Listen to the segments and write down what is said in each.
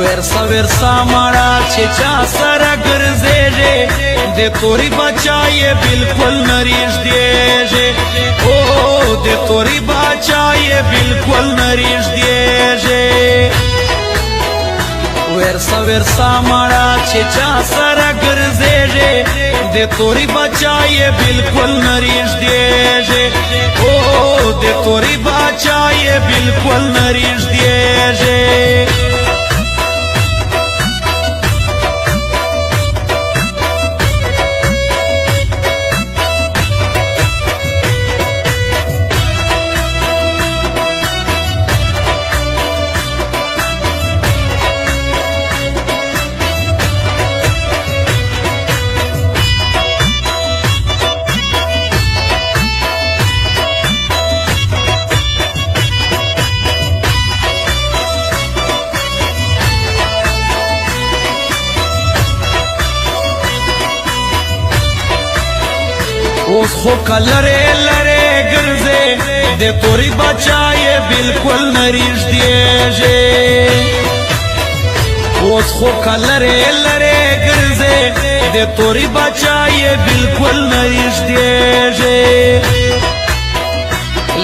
versa versa माड़ा छेचा सरा गरजेजे दे तोरी बचाए बिल्कुल नरीश दिएजे ओ दे तोरी बचाए बिल्कुल नरीश दिएजे वेरसा वेरसा माड़ा छेचा सरा गरजेजे दे तोरी बचाए बिल्कुल नरीश दिएजे ओ दे तोरी बचाए बिल्कुल नरीश दिएजे उसको कलरे लरे गिरजे दे तोरी बचाए बिल्कुल नरीश दिएजे उसको कलरे लरे गिरजे दे तोरी बचाए बिल्कुल नरीश दिएजे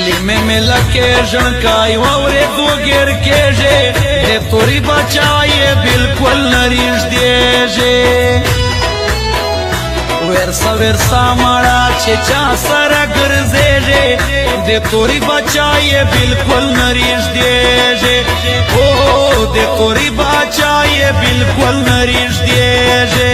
लिमे में लके जनकाई वरे दो गिर केजे दे तोरी बचाए बिल्कुल नरीश दिएजे वेरसा वेरसा माड़ा छेचा सरा गरजेजे दे तोरी बचाए बिल्कुल नरीश दिएजे ओ दे तोरी बचाए बिल्कुल नरीश दिएजे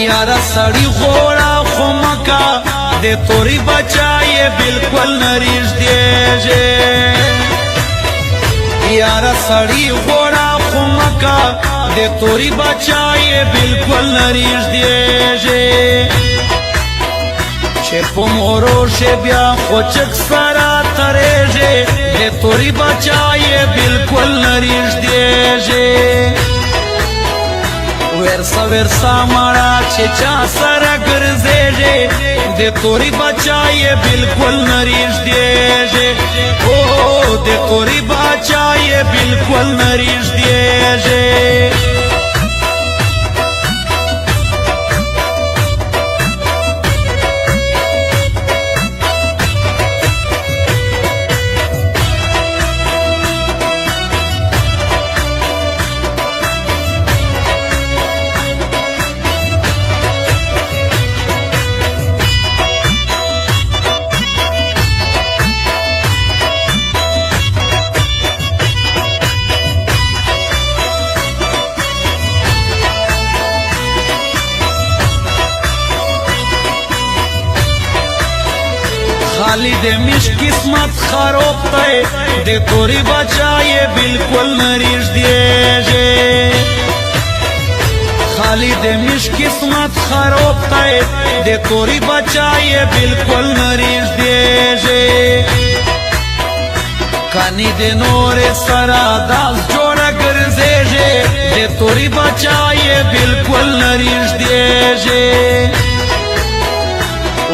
यारा सड़ी घोड़ा खुमका दे तोरी बचाए बिल्कुल नरीश दिएजे यारा सड़ी घोड़ा खुमका दे तोरी बचाए बिल्कुल नरीश दिएजे छेपो मोरो शे ब्या खोचक सरा तरेजे दे तोरी बचाए बिल्कुल नरीश दिएजे वेरसा वेरसा माड़ा छेचा सरा गरजेजे दे तोरी बचाए बिल्कुल नरीश दिएजे ओ दे तोरी बचाए बिल्कुल नरीश दिएजे खाली दे मिश किस्मत खरोब तय दे तोरी बचाए बिल्कुल नरीश दिएजे खाली दे मिश किस्मत खरोब तय दे तोरी बचाए बिल्कुल नरीश दिएजे कानी दे नोरे सरा दास जोड़ा गरजेजे दे तोरी बचाए बिल्कुल नरीश दिएजे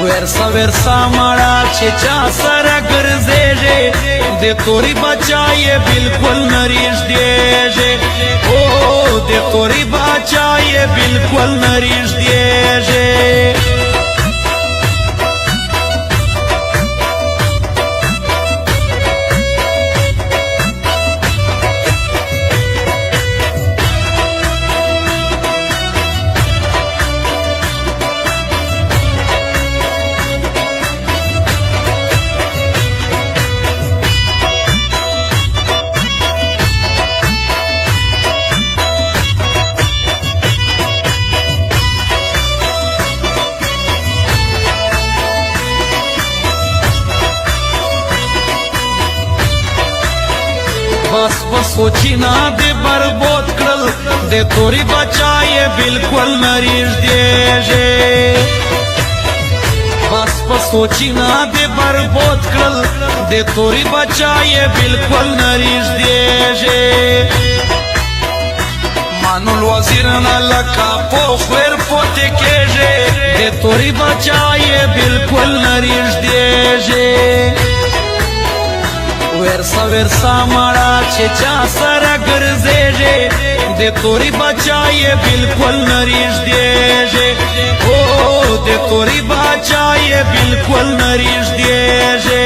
वेरसा वेरसा माड़ा छेचा सरा गरजेजे दे तोरी बचाए बिल्कुल नरीश दिएजे ओ दे तोरी बचाए बिल्कुल नरीश दिएजे بس سوچینا دے برباد کرل دے توری بچائے بالکل نریش دیجے بس سوچینا دے برباد کرل دے توری بچائے بالکل نریش دیجے مانو الوزیر لکا پوخور پوتے کیجے دے توری بچائے بالکل نریش دیجے ورسا ورسا مڑا چچا سرا گرزیجے دے توری بچائے بالکل نریش دیجے او دے توری بچائے بالکل نریش دیجے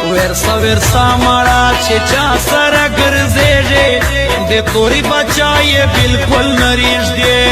ورسا ورسا مڑا چچا سرا گرزیجے دے توری بچائے بالکل نریش دیجے